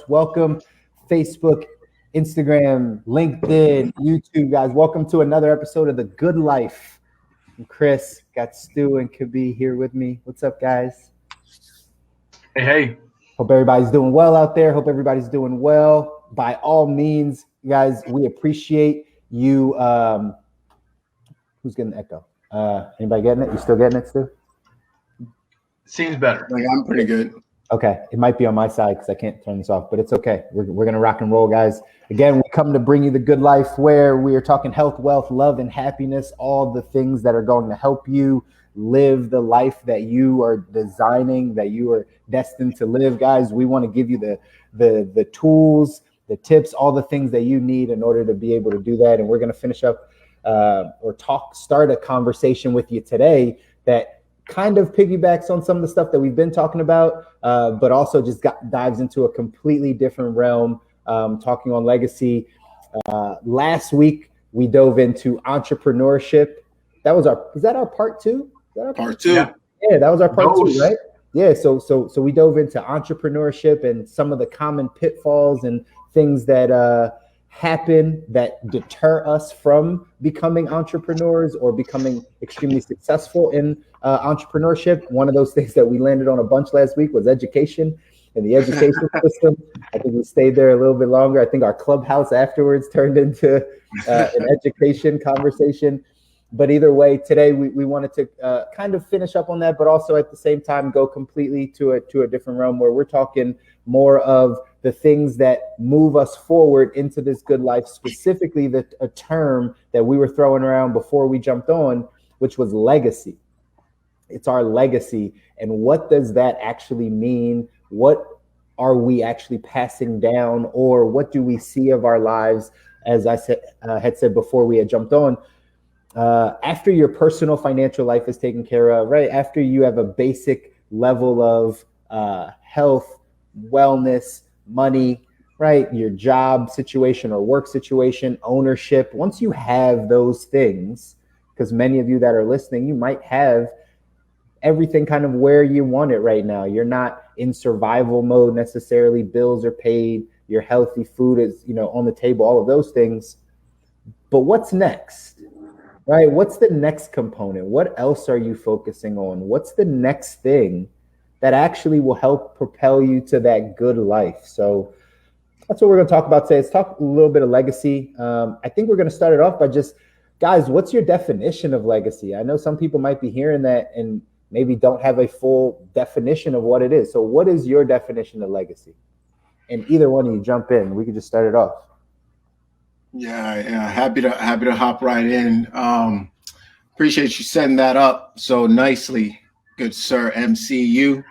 Welcome, Facebook, Instagram, LinkedIn, YouTube, guys. Welcome to another episode of The Good Life. I'm Chris, got Stu and Kobi here with me. What's up, guys? Hey. Hope everybody's doing well out there. Hope everybody's doing well. By all means, guys, we appreciate you. Who's getting the echo? Anybody getting it? You still getting it, Stu? Seems better. Like, I'm pretty good. Okay, it might be on my side because I can't turn this off, but it's okay. We're gonna rock and roll, guys. Again, we come to bring you the good life where we are talking health, wealth, love, and happiness, all the things that are going to help you live the life that you are designing, that you are destined to live, guys. We want to give you the tools, the tips, all the things that you need in order to be able to do that. And we're gonna finish up start a conversation with you today that kind of piggybacks on some of the stuff that we've been talking about, but also just dives into a completely different realm, talking on legacy. Last week, we dove into entrepreneurship. Was that our part two? Part two. Yeah, that was our part two, right? Yeah, so we dove into entrepreneurship and some of the common pitfalls and things that happen that deter us from becoming entrepreneurs or becoming extremely successful in entrepreneurship. One of those things that we landed on a bunch last week was education and the education system. I think we stayed there a little bit longer. I think our clubhouse afterwards turned into an education conversation. But either way, today we wanted to kind of finish up on that, but also at the same time go completely to a different realm where we're talking more of the things that move us forward into this good life, specifically a term that we were throwing around before we jumped on, which was legacy. It's our legacy. And what does that actually mean? What are we actually passing down, or what do we see of our lives? As I had said before we had jumped on, after your personal financial life is taken care of, right? After you have a basic level of health, wellness, money, right? Your job situation or work situation, ownership. Once you have those things, because many of you that are listening, you might have everything kind of where you want it right now. You're not in survival mode necessarily. Bills are paid. Your healthy food is, on the table, all of those things. But what's next? Right? What's the next component? What else are you focusing on? What's the next thing that actually will help propel you to that good life? So that's what we're going to talk about today. Let's talk a little bit of legacy. I think we're going to start it off by just, guys, what's your definition of legacy? I know some people might be hearing that and maybe don't have a full definition of what it is. So what is your definition of legacy? And either one of you jump in. We could just start it off. Yeah. Happy to hop right in. Appreciate you setting that up so nicely, good sir, MCU.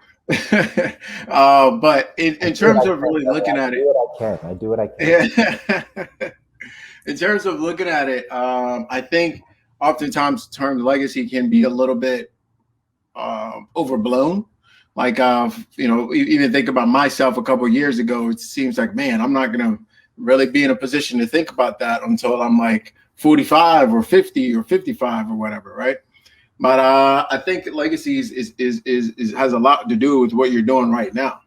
But in terms of really looking at it, I do what I can. Yeah. In terms of looking at it, I think oftentimes the term legacy can be a little bit overblown. Like, even think about myself a couple of years ago, it seems like, man, I'm not going to really be in a position to think about that until I'm like 45 or 50 or 55 or whatever, right? But I think legacy has a lot to do with what you're doing right now,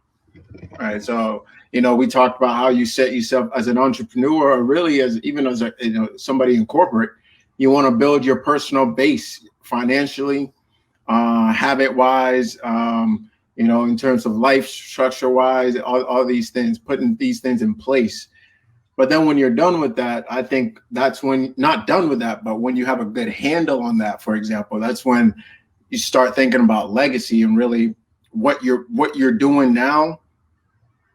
right? So, we talked about how you set yourself as an entrepreneur, or really as somebody in corporate. You want to build your personal base financially, habit-wise, in terms of life structure-wise, all these things, putting these things in place. But then when you're done with that, I think that's when, not done with that, but when you have a good handle on that, for example, that's when you start thinking about legacy and really what you're doing now,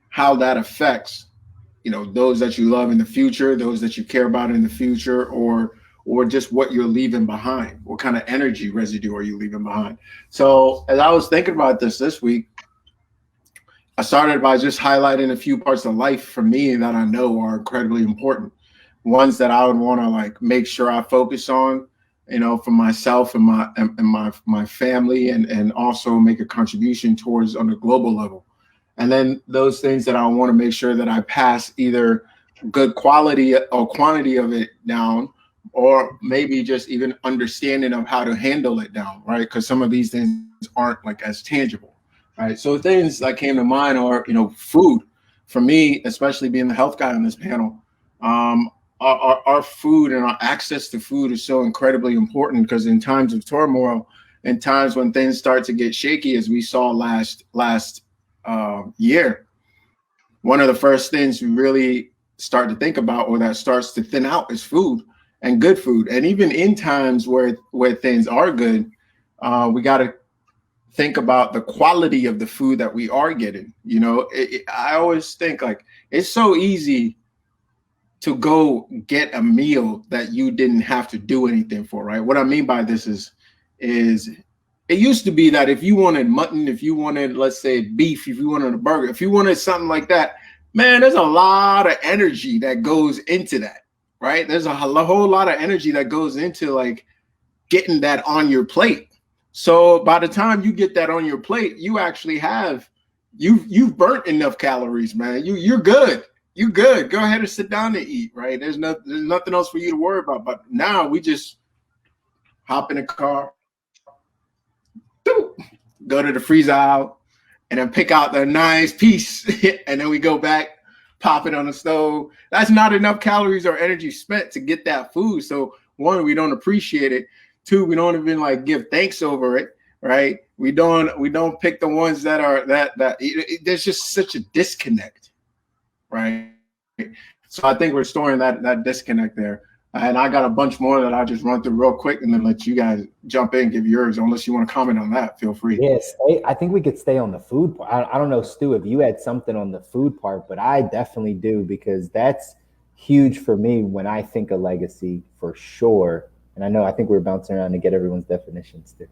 how that affects, those that you love in the future, those that you care about in the future, or just what you're leaving behind. What kind of energy residue are you leaving behind? So as I was thinking about this week, I started by just highlighting a few parts of life for me that I know are incredibly important. Ones that I would want to make sure I focus on, for myself and my family, and also make a contribution towards on a global level. And then those things that I want to make sure that I pass either good quality or quantity of it down, or maybe just even understanding of how to handle it down, right? Because some of these things aren't as tangible. Right. So things that came to mind are, food. for me, especially being the health guy on this panel, our food and our access to food is so incredibly important, because in times of turmoil, in times when things start to get shaky, as we saw last year, one of the first things we really start to think about, or that starts to thin out, is food, and good food. And even in times where things are good, we got to think about the quality of the food that we are getting. You know, I always think, like, it's so easy to go get a meal that you didn't have to do anything for, right? What I mean by this is it used to be that if you wanted mutton, if you wanted, let's say, beef, if you wanted a burger, if you wanted something like that, man, there's a lot of energy that goes into that, right? There's a whole lot of energy that goes into, like, getting that on your plate. So by the time you get that on your plate, you actually you've burnt enough calories, man. You're good. You're good. Go ahead and sit down and eat, right? There's nothing else for you to worry about. But now we just hop in a car, go to the freezer aisle, and then pick out the nice piece, and then we go back, pop it on the stove. That's not enough calories or energy spent to get that food. So one, we don't appreciate it. Two, we don't even, like, give thanks over it, right? We don't pick the ones that are that there's just such a disconnect, right? So I think we're storing that disconnect there. And I got a bunch more that I'll just run through real quick and then let you guys jump in, give yours. Unless you want to comment on that, feel free. Yes, I think we could stay on the food part. I don't know, Stu, if you had something on the food part, but I definitely do, because that's huge for me when I think of legacy, for sure. And I think we're bouncing around to get everyone's definitions too.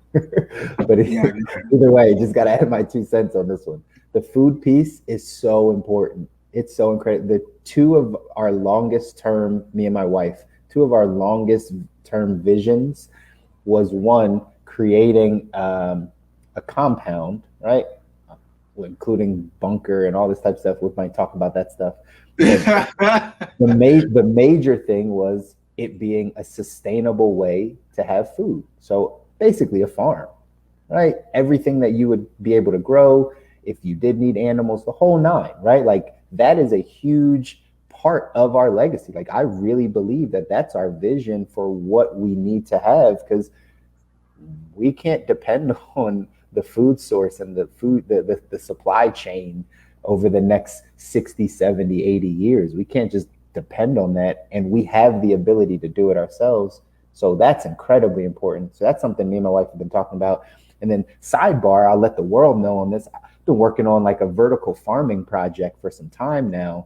But either way, just got to add my 2 cents on this one. The food piece is so important. It's so incredible. The two of our longest term, me and my wife, two of our longest term visions was, one, creating a compound, right? Including bunker and all this type of stuff. We might talk about that stuff. The major thing was it being a sustainable way to have food. So basically a farm, right? Everything that you would be able to grow, if you did need animals, the whole nine, right? Like, that is a huge part of our legacy. Like, I really believe that that's our vision for what we need to have, because we can't depend on the food source and the supply chain over the next 60, 70, 80 years. We can't just depend on that, and we have the ability to do it ourselves. So that's incredibly important. So that's something me and my wife have been talking about. And then sidebar, I'll let the world know on this. I've been working on, like, a vertical farming project for some time now,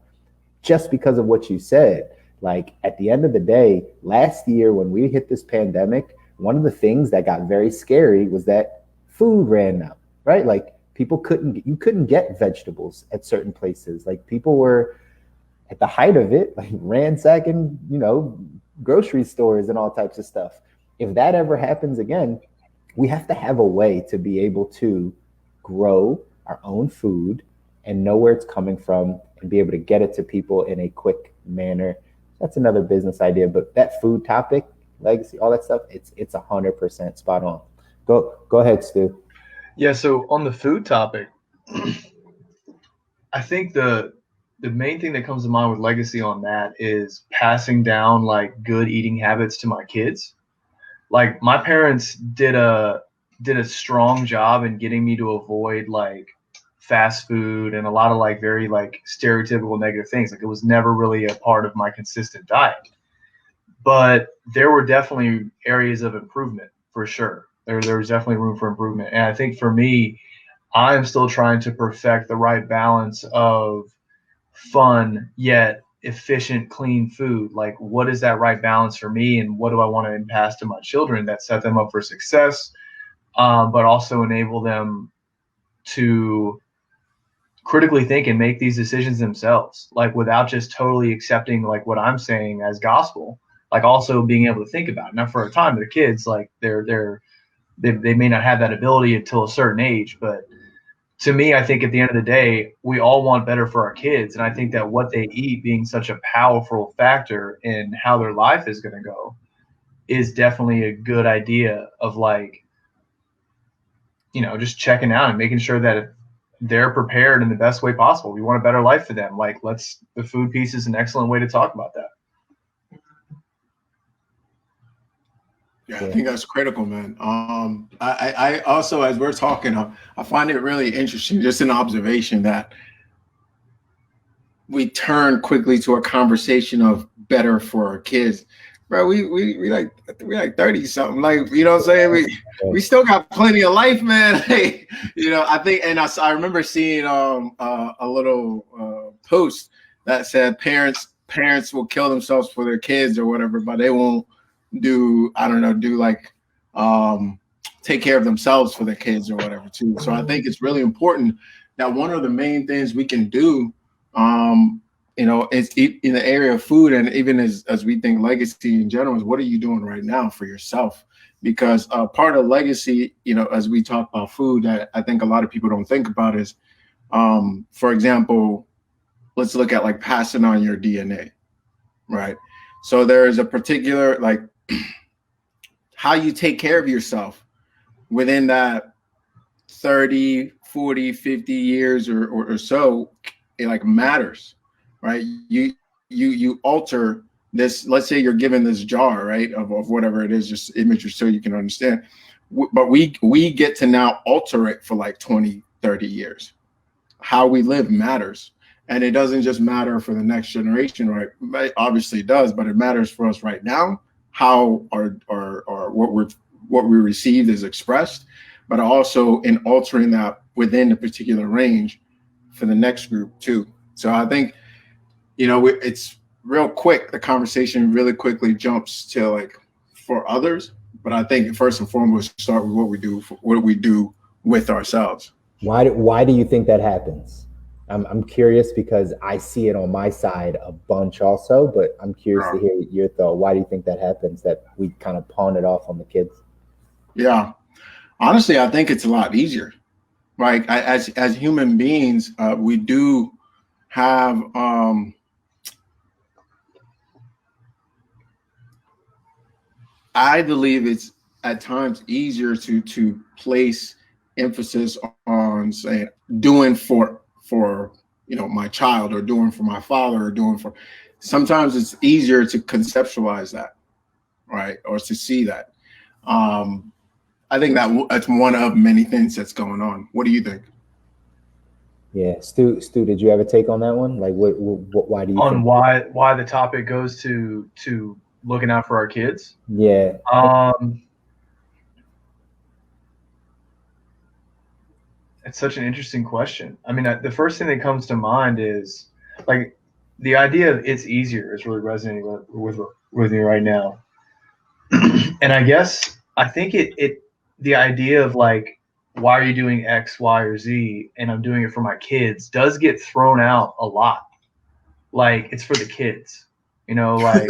just because of what you said. Like, at the end of the day, last year when we hit this pandemic, one of the things that got very scary was that food ran out, right? Like, you couldn't get vegetables at certain places. Like, people were, at the height of it, like, ransacking, grocery stores and all types of stuff. If that ever happens again, we have to have a way to be able to grow our own food and know where it's coming from and be able to get it to people in a quick manner. That's another business idea, but that food topic, legacy, all that stuff, it's 100% spot on. Go ahead, Stu. Yeah, so on the food topic, I think the main thing that comes to mind with legacy on that is passing down, like, good eating habits to my kids. Like, my parents did a strong job in getting me to avoid, like, fast food and a lot of, like, very, like, stereotypical negative things. Like, it was never really a part of my consistent diet. But there were definitely areas of improvement, for sure. There was definitely room for improvement. And I think for me, I'm still trying to perfect the right balance of fun yet efficient, clean food. Like, what is that right balance for me, and what do I want to pass to my children that set them up for success, but also enable them to critically think and make these decisions themselves, like, without just totally accepting, like, what I'm saying as gospel, like, also being able to think about it. Now, for a time, the kids, like, they may not have that ability until a certain age, but to me, I think at the end of the day, we all want better for our kids. And I think that what they eat being such a powerful factor in how their life is going to go is definitely a good idea of, like, just checking out and making sure that they're prepared in the best way possible. We want a better life for them. Like, the food piece is an excellent way to talk about that. Yeah, I think that's critical, man. I also, as we're talking, I find it really interesting, just an observation that we turn quickly to a conversation of better for our kids. Bro, we like 30 something. Like, you know what I'm saying? We still got plenty of life, man. Like, you know, I think, and I remember seeing a little post that said parents will kill themselves for their kids or whatever, but they won't take care of themselves for their kids or whatever too. So I think it's really important that one of the main things we can do, you know, is in the area of food, and even as we think legacy in general, is what are you doing right now for yourself? Because part of legacy, you know, as we talk about food, that I think a lot of people don't think about is, for example, let's look at like passing on your DNA, right? So there is a particular, like, how you take care of yourself within that 30, 40, 50 years or so, it like matters, right? You alter this. Let's say you're given this jar, right, of whatever it is, just images so you can understand. But we get to now alter it for like 20, 30 years. How we live matters. And it doesn't just matter for the next generation, right? It obviously does, but it matters for us right now, how our what we received is expressed, but also in altering that within the particular range for the next group too. So I think, you know, it's real quick. The conversation really quickly jumps to like for others, but I think first and foremost, start with what we do with ourselves. Why do you think that happens? I'm curious because I see it on my side a bunch also, but I'm curious to hear your thought. Why do you think that happens, that we kind of pawn it off on the kids? Yeah, honestly, I think it's a lot easier, right? As human beings, we do have I believe it's at times easier to place emphasis on saying doing for you know, my child, or doing for my father, or doing for, sometimes it's easier to conceptualize that, right, or to see that. I think that's one of many things that's going on. What do you think? Yeah, Stu, did you have a take on that one? Like, what why do you on think why the topic goes to looking out for our kids? Yeah. It's such an interesting question. I mean, the first thing that comes to mind is like the idea of it's easier is really resonating with me right now. And I think the idea of like, why are you doing X, Y, or Z, and I'm doing it for my kids, does get thrown out a lot. Like, it's for the kids, you know, like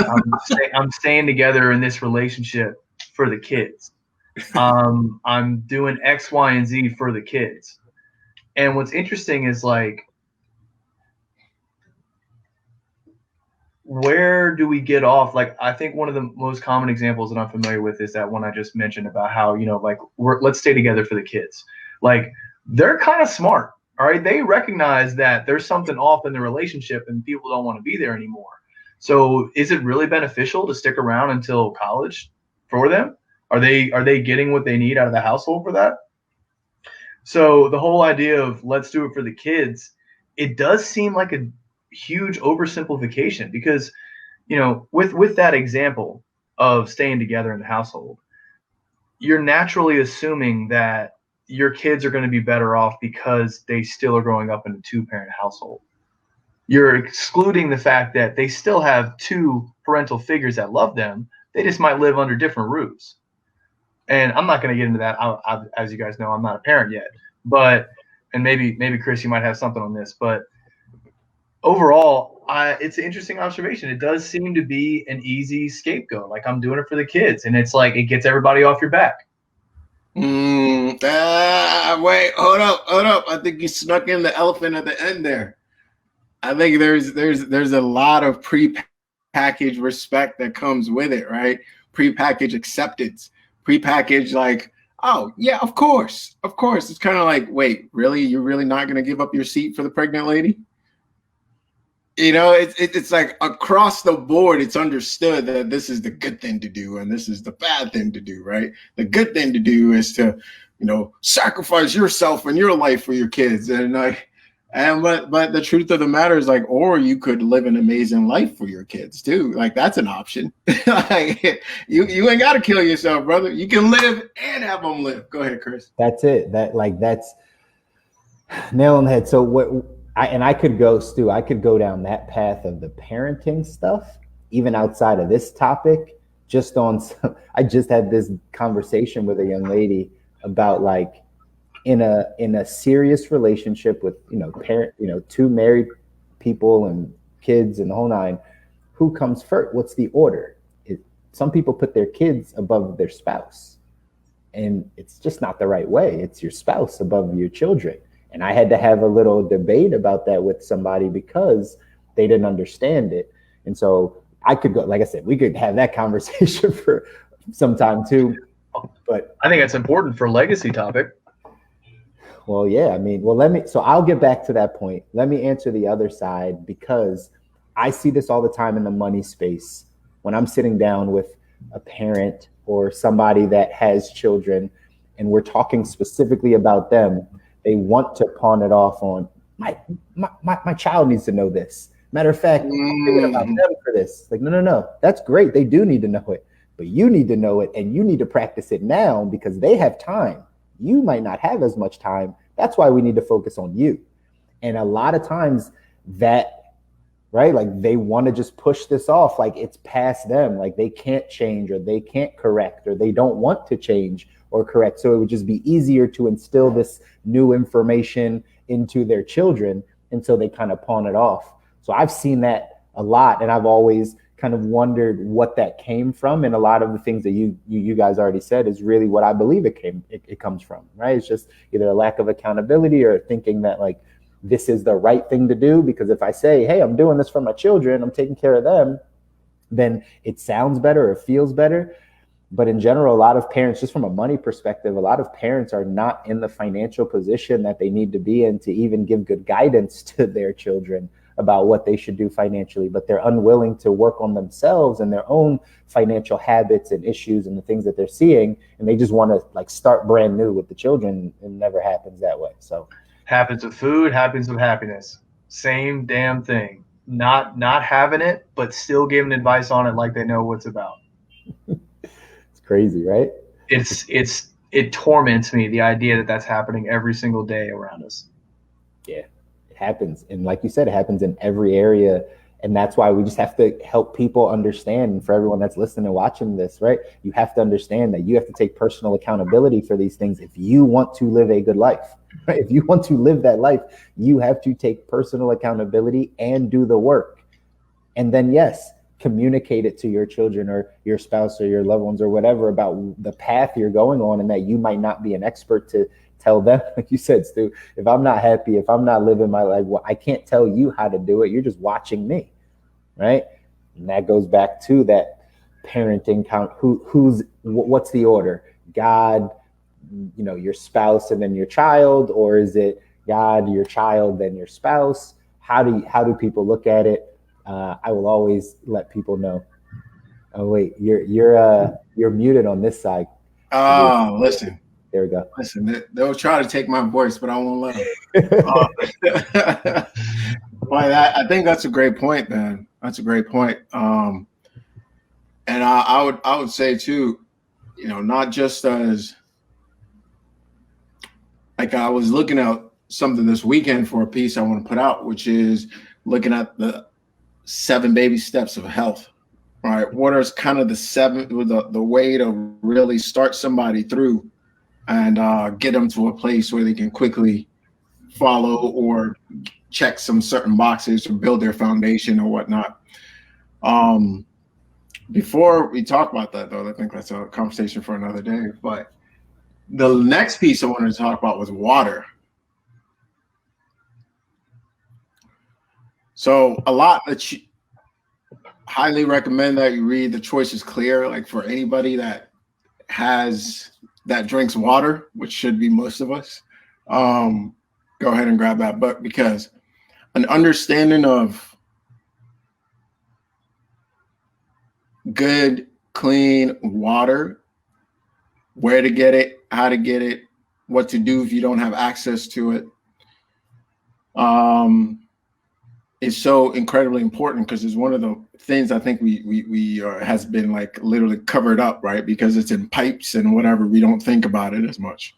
I'm staying together in this relationship for the kids. I'm doing X, Y, and Z for the kids. And what's interesting is like, where do we get off? Like, I think one of the most common examples that I'm familiar with is that one I just mentioned about how, you know, like, let's stay together for the kids. Like, they're kind of smart. All right. They recognize that there's something off in the relationship and people don't want to be there anymore. So is it really beneficial to stick around until college for them? Are they getting what they need out of the household for that? So the whole idea of let's do it for the kids, it does seem like a huge oversimplification, because, you know, with that example of staying together in the household, you're naturally assuming that your kids are going to be better off because they still are growing up in a 2-parent household. You're excluding the fact that they still have 2 parental figures that love them. They just might live under different roofs. And I'm not going to get into that. As you guys know, I'm not a parent yet, and maybe Chris, you might have something on this, but overall, it's an interesting observation. It does seem to be an easy scapegoat. Like, I'm doing it for the kids, and it's like, it gets everybody off your back. Wait, hold up. I think you snuck in the elephant at the end there. I think there's a lot of pre-packaged respect that comes with it, right? Pre-packaged acceptance. Pre-packaged, like, Oh, yeah, of course. Of course. It's kind of like, wait, really? You're really not going to give up your seat for the pregnant lady? You know, it's like across the board, it's understood that this is the good thing to do and this is the bad thing to do, right? The good thing to do is to, sacrifice yourself and your life for your kids. And but the truth of the matter is, like, or you could live an amazing life for your kids too. Like, that's an option. Like, you ain't got to kill yourself, brother. You can live and have them live. Go ahead, Chris. That's it. That's nail on the head. So I could go, Stu, I could go down that path of the parenting stuff, even outside of this topic, just on I just had this conversation with a young lady about, like, in a serious relationship with, two married people and kids and the whole nine, who comes first? What's the order? Some people put their kids above their spouse, and it's just not the right way. It's your spouse above your children. And I had to have a little debate about that with somebody because they didn't understand it. And so I could go, like I said, we could have that conversation for some time too. But I think it's important for legacy topic. Well, yeah, I mean, so I'll get back to that point. Let me answer the other side, because I see this all the time in the money space. When I'm sitting down with a parent or somebody that has children and we're talking specifically about them, they want to pawn it off on my child needs to know this. Matter of fact, I'm thinking about them for this. Like, no, that's great. They do need to know it, but you need to know it and you need to practice it now because they have time. You might not have as much time. That's why we need to focus on you. And a lot of times that, right, like they want to just push this off like it's past them, like they can't change or they can't correct or they don't want to change or correct. So it would just be easier to instill this new information into their children. And so they kind of pawn it off. So I've seen that a lot. And I've always kind of wondered what that came from. And a lot of the things that you guys already said is really what I believe it comes from, right? It's just either a lack of accountability or thinking that, like, this is the right thing to do. Because if I say, hey, I'm doing this for my children, I'm taking care of them, then it sounds better or feels better. But in general, a lot of parents, just from a money perspective, a lot of parents are not in the financial position that they need to be in to even give good guidance to their children about what they should do financially, but they're unwilling to work on themselves and their own financial habits and issues and the things that they're seeing. And they just want to, like, start brand new with the children. It never happens that way. So happens with food, happens with happiness. Same damn thing. Not having it, but still giving advice on it like they know what's about. It's crazy, right? It torments me, the idea that that's happening every single day around us. Yeah, it happens. And like you said, it happens in every area. And that's why we just have to help people understand. And for everyone that's listening and watching this, right, you have to understand that you have to take personal accountability for these things if you want to live a good life. Right? If you want to live that life, you have to take personal accountability and do the work. And then, yes, communicate it to your children or your spouse or your loved ones or whatever about the path you're going on, and that you might not be an expert to tell them. Like you said, Stu, if I'm not happy, if I'm not living my life, well, I can't tell you how to do it. You're just watching me, right? And that goes back to that parenting count. What's the order? God, your spouse, and then your child, or is it God, your child, then your spouse? How do people look at it? I will always let people know. Oh wait, you're muted on this side. Oh, listen. There we go. Listen, they'll try to take my voice, but I won't let them. But I think that's a great point, man. That's a great point. And I would say too, not just as, like, I was looking at something this weekend for a piece I want to put out, which is looking at the 7 baby steps of health. All right, what are kind of the way to really start somebody through and get them to a place where they can quickly follow or check some certain boxes or build their foundation or whatnot. Before we talk about that, though, I think that's a conversation for another day. But the next piece I wanted to talk about was water. So a lot that highly recommend that you read The Choice is Clear. Like, for anybody that has that drinks water, which should be most of us, go ahead and grab that book, because an understanding of good, clean water, where to get it, how to get it, what to do if you don't have access to it, is so incredibly important, because it's one of the things I think we has been like literally covered up, right? Because it's in pipes and whatever, we don't think about it as much.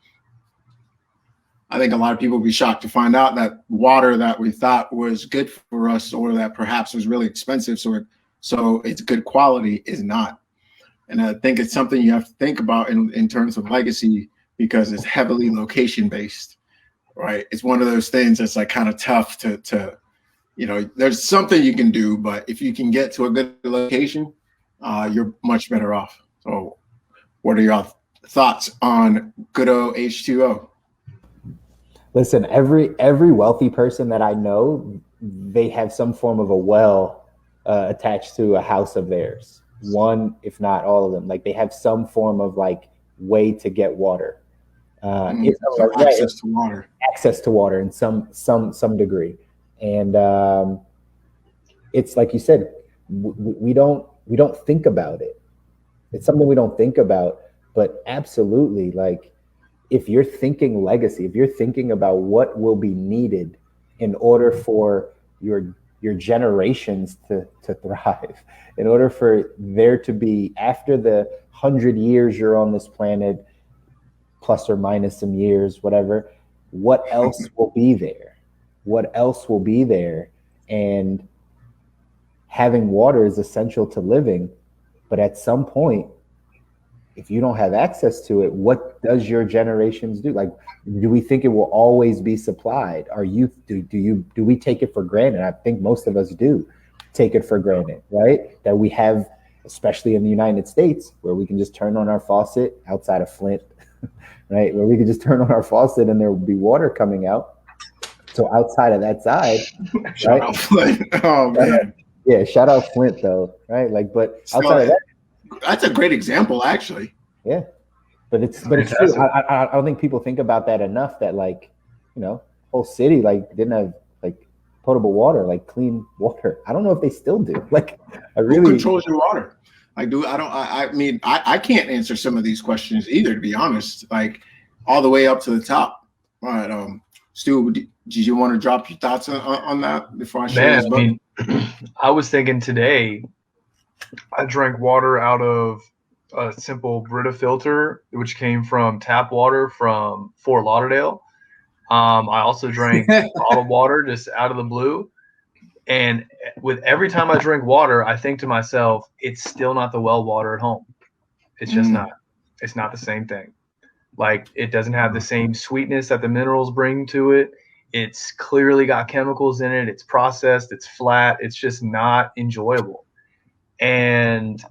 I think a lot of people will be shocked to find out that water that we thought was good for us, or that perhaps was really expensive, so it's good quality, is not. And I think it's something you have to think about in terms of legacy, because it's heavily location based, right? It's one of those things that's like kind of tough to there's something you can do, but if you can get to a good location, you're much better off. So what are your thoughts on good old H2O? Listen, every wealthy person that I know, they have some form of a well attached to a house of theirs. One, if not all of them, like they have some form of like way to get water. Access to water. Access to water in some degree. And it's like you said, we don't think about it. It's something we don't think about, but absolutely, like if you're thinking legacy, if you're thinking about what will be needed in order for your generations to thrive, in order for there to be, after the 100 years you're on this planet, plus or minus some years, whatever, what else will be there? What else will be there? And having water is essential to living, but at some point, if you don't have access to it, what does your generations do? Like, do we think it will always be supplied? Our youth, do we take it for granted? I think most of us do take it for granted, right? That we have, especially in the United States, where we can just turn on our faucet outside of Flint, right? Where we can just turn on our faucet and there will be water coming out. So outside of that side, shout out Flint. Oh man, yeah, shout out Flint though, right? Like, but outside of that, that's a great example, actually. Yeah, but it's true. I don't think people think about that enough. That like, whole city like didn't have like potable water, like clean water. I don't know if they still do. Like, who controls your water? I mean, I can't answer some of these questions either, to be honest. Like all the way up to the top. All right, Stu, did you want to drop your thoughts on that before I share this book? I mean, I was thinking today, I drank water out of a simple Brita filter, which came from tap water from Fort Lauderdale. I also drank bottled water just out of the blue. And with every time I drink water, I think to myself, it's still not the well water at home. It's just not. It's not the same thing. Like, it doesn't have the same sweetness that the minerals bring to it. It's clearly got chemicals in it. It's processed. It's flat. It's just not enjoyable. And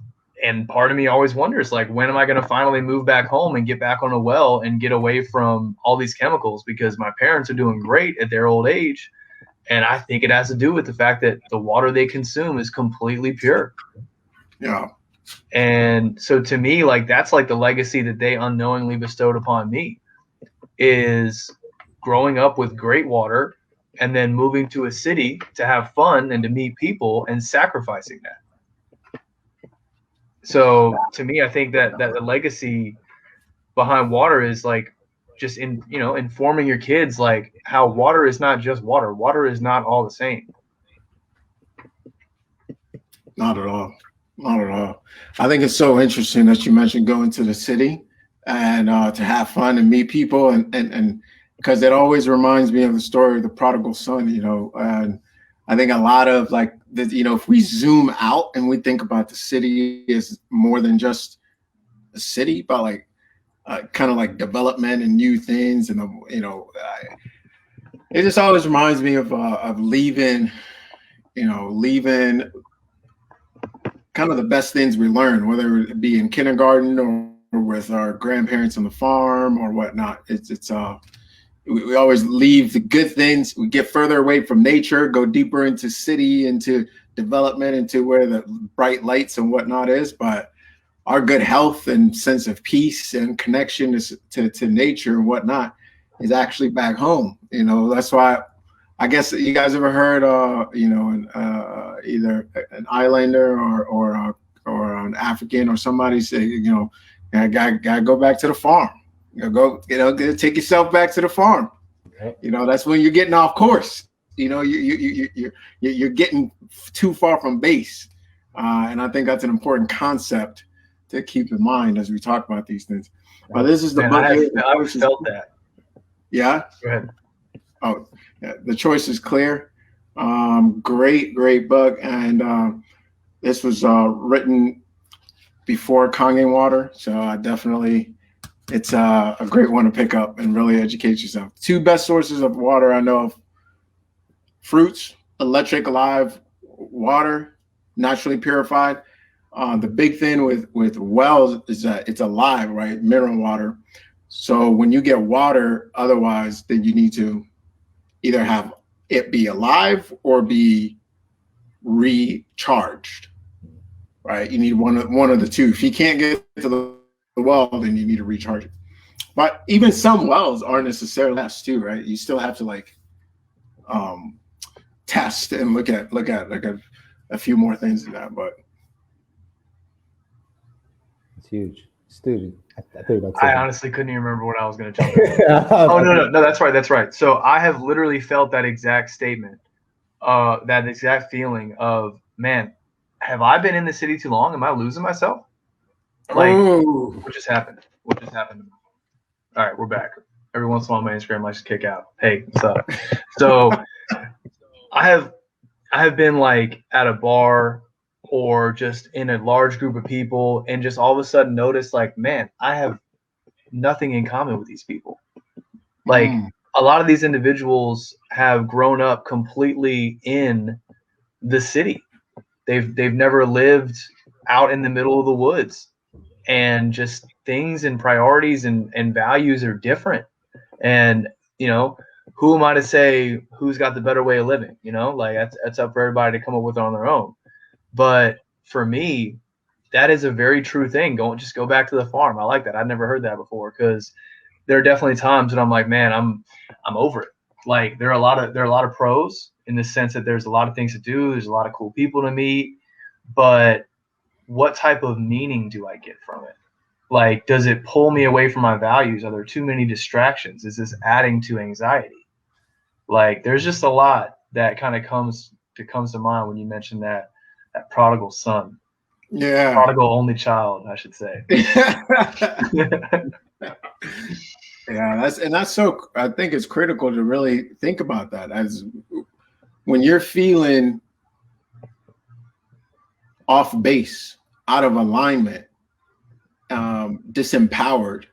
part of me always wonders, like, when am I going to finally move back home and get back on a well and get away from all these chemicals? Because my parents are doing great at their old age. And I think it has to do with the fact that the water they consume is completely pure. Yeah. And so to me, like, that's like the legacy that they unknowingly bestowed upon me, is growing up with great water and then moving to a city to have fun and to meet people and sacrificing that. So to me, I think that the legacy behind water is like just informing your kids like how water is not just water. Water is not all the same. Not at all. Not at all. I think it's so interesting that you mentioned going to the city and to have fun and meet people, and because it always reminds me of the story of the prodigal son, and I think a lot of like if we zoom out and we think about the city as more than just a city, but like kind of like development and new things, and it just always reminds me of leaving kind of the best things we learn, whether it be in kindergarten or with our grandparents on the farm or whatnot. We always leave the good things. We get further away from nature, go deeper into city, into development, into where the bright lights and whatnot is. But our good health and sense of peace and connection to nature and whatnot is actually back home. You know, that's why I guess you guys ever heard, either an islander or an African or somebody say, I gotta go back to the farm. Take yourself back to the farm. You know, that's when you're getting off course. You know, you're getting too far from base, and I think that's an important concept to keep in mind as we talk about these things. This is the book. I always felt that. Yeah. Go ahead. Oh, yeah. The choice is clear. Great book, and this was written before Kangen water, so it's a great one to pick up and really educate yourself. 2 best sources of water I know of: fruits, electric live water, naturally purified. The big thing with wells is that it's alive, right? Mineral water. So when you get water, otherwise, then you need to either have it be alive or be recharged, right? You need one of the two. If you can't get to the well, then you need to recharge it. But even some wells aren't necessarily less too, right? You still have to test and look at a few more things than that. But it's huge. Student. I honestly couldn't even remember what I was going to jump in. Oh, no, that's right. So I have literally felt that exact statement, that exact feeling of, man, have I been in the city too long? Am I losing myself? What just happened? What just happened? All right, we're back. Every once in a while, my Instagram likes to kick out. Hey, what's up? So I have been at a bar or just in a large group of people and just all of a sudden notice man, I have nothing in common with these people. A lot of these individuals have grown up completely in the city. They've never lived out in the middle of the woods, and just things and priorities and values are different. And, who am I to say who's got the better way of living? That's up for everybody to come up with it on their own. But for me, that is a very true thing. Just go back to the farm. I like that. I've never heard that before, because there are definitely times when I'm like, man, I'm over it. There are a lot of pros in the sense that there's a lot of things to do. There's a lot of cool people to meet, but what type of meaning do I get from it? Does it pull me away from my values? Are there too many distractions? Is this adding to anxiety? There's just a lot that kind of comes to mind when you mention that prodigal son. Yeah. Prodigal only child, I should say. Yeah, that's so, I think it's critical to really think about that, as when you're feeling off base, out of alignment, disempowered.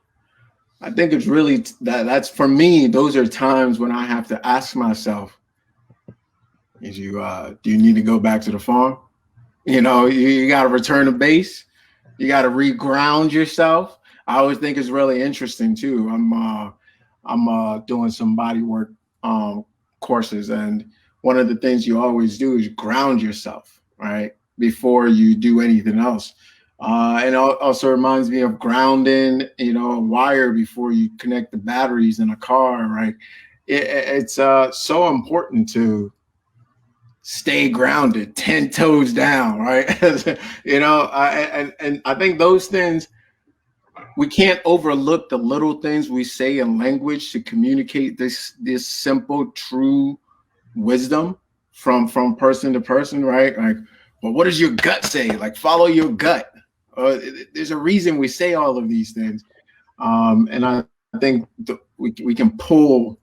I think it's really that's for me. Those are times when I have to ask myself, do you need to go back to the farm? You got to return to base. You got to reground yourself. I always think it's really interesting too. I'm doing some body work courses, and one of the things you always do is ground yourself, right, before you do anything else. And it also reminds me of grounding, a wire before you connect the batteries in a car, right? It's so important to stay grounded, 10 toes down, right? And I think those things, we can't overlook the little things we say in language to communicate this simple, true wisdom from person to person, right? Well, what does your gut say? Follow your gut. There's a reason we say all of these things. And I think we can pull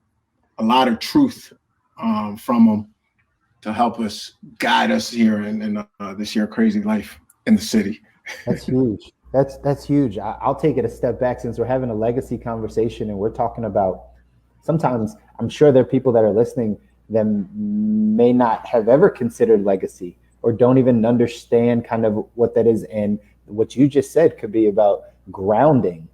a lot of truth from them to help us guide us here in this here crazy life in the city. That's huge. That's huge. I'll take it a step back, since we're having a legacy conversation and we're talking about, sometimes I'm sure there are people that are listening that may not have ever considered legacy or don't even understand kind of what that is. And what you just said could be about grounding.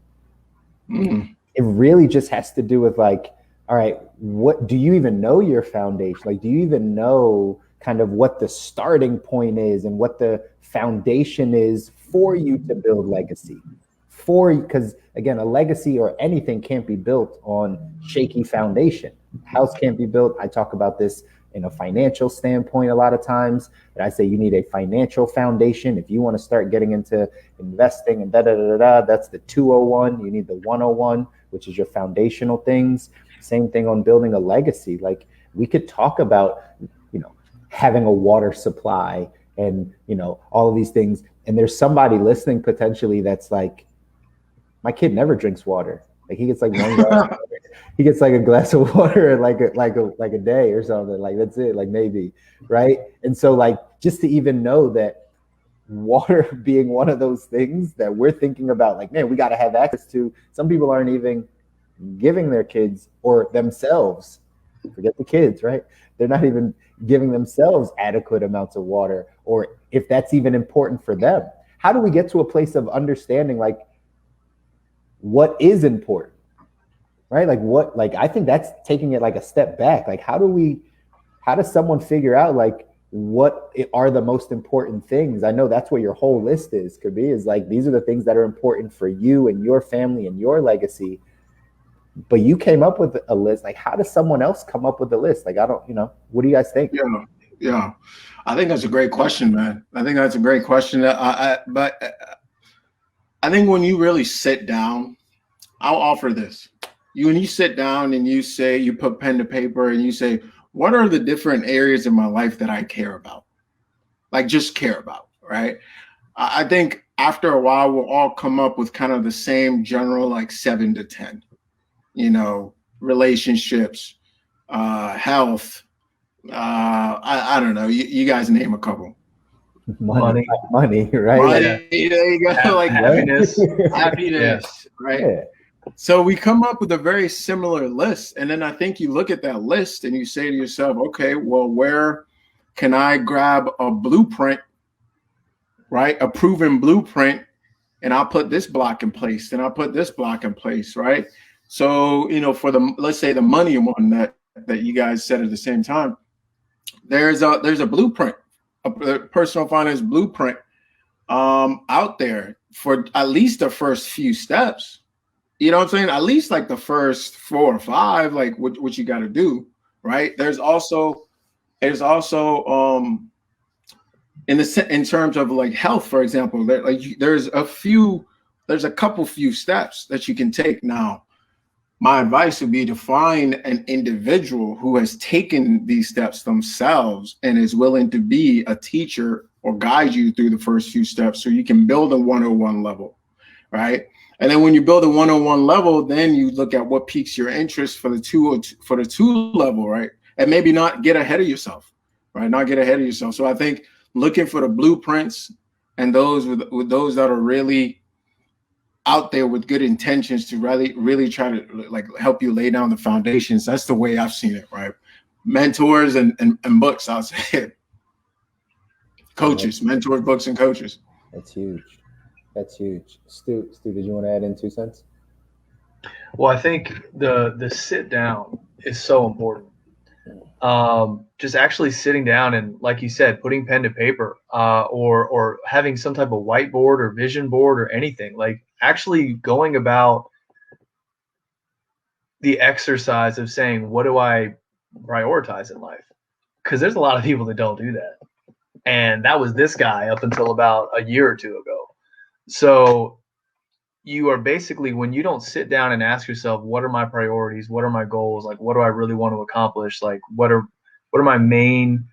It really just has to do with all right, what do you even know your foundation? Do you even know kind of what the starting point is and what the foundation is for you to build legacy. Because again, a legacy or anything can't be built on shaky foundation. House can't be built. I talk about this in a financial standpoint a lot of times, and I say you need a financial foundation. If you want to start getting into investing and that's the 201. You need the 101, which is your foundational things. Same thing on building a legacy. Like, we could talk about, having a water supply and, all of these things. And there's somebody listening potentially that's like, my kid never drinks water. Like, he gets like one glass. He gets like a glass of water like a day or something. Like, that's it. Like, maybe, right? And so, like, just to even know that water being one of those things that we're thinking about, like, man, we got to have access to. Some people aren't even giving their kids or themselves. Forget the kids, right? They're not even giving themselves adequate amounts of water, or if that's even important for them. How do we get to a place of understanding, like, what is important, right? Like, I think that's taking it like a step back. Like, how does someone figure out, like, what are the most important things? I know that's what your whole list could be like, these are the things that are important for you and your family and your legacy. But you came up with a list. Like, how does someone else come up with a list? Like, I don't, what do you guys think? Yeah. I think that's a great question, man. I think that's a great question. But I think when you really sit down, I'll offer this. When you sit down and you put pen to paper and you say, what are the different areas in my life that I care about? Like, just care about, right? I think after a while, we'll all come up with kind of the same general, like 7 to 10. Relationships, health. I don't know. You guys name a couple. Money, right? Money, there you go. Like happiness, right? Yeah. So we come up with a very similar list, and then I think you look at that list and you say to yourself, okay, well, where can I grab a blueprint, right? A proven blueprint, and I'll put this block in place, and I'll put this block in place, right? So, for let's say the money one that you guys said at the same time, there's a blueprint, a personal finance blueprint out there for at least the first few steps. You know what I'm saying? At least like the first 4 or 5, like what you got to do, right? There's also in terms of like health, for example, there's a couple few steps that you can take now. My advice would be to find an individual who has taken these steps themselves and is willing to be a teacher or guide you through the first few steps so you can build a 101 level, right? And then when you build a 101 level, then you look at what piques your interest for the 2 level, right? And maybe not get ahead of yourself, right? Not get ahead of yourself. So I think looking for the blueprints and those with those that are really out there with good intentions to really try to like help you lay down the foundations. That's the way I've seen it, right? Mentors and books, I'll say. Coaches, mentors, books, and coaches. That's huge. Stu, did you want to add in 2 cents? Well, I think the sit down is so important. Just actually sitting down and, like you said, putting pen to paper, or having some type of whiteboard or vision board or anything, like actually going about the exercise of saying, what do I prioritize in life? Because there's a lot of people that don't do that. And that was this guy up until about a year or 2 ago. So you are basically, when you don't sit down and ask yourself, what are my priorities? What are my goals? Like, what do I really want to accomplish? Like, what are my main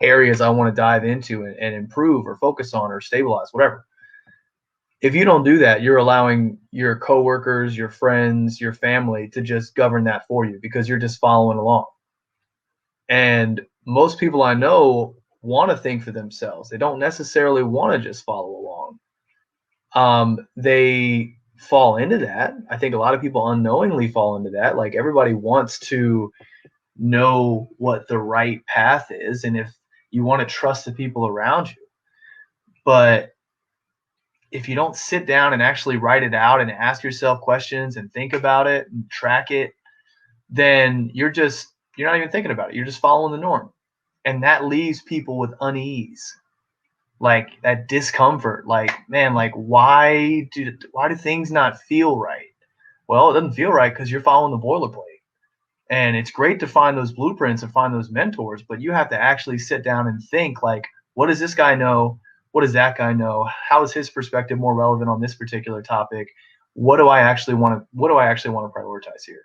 areas I want to dive into and improve or focus on or stabilize, whatever. If you don't do that, you're allowing your coworkers, your friends, your family to just govern that for you because you're just following along. And most people I know want to think for themselves. They don't necessarily want to just follow along. They fall into that. I think a lot of people unknowingly fall into that. Like, everybody wants to know what the right path is, and if you want to trust the people around you. But if you don't sit down and actually write it out and ask yourself questions and think about it and track it, then you're not even thinking about it. You're just following the norm. And that leaves people with unease. like that discomfort. Like, man, like why do things not feel right? Well, it doesn't feel right because you're following the boilerplate. And it's great to find those blueprints and find those mentors, but you have to actually sit down and think, like, what does this guy know? What does that guy know? How is his perspective more relevant on this particular topic? What do I actually want to prioritize here?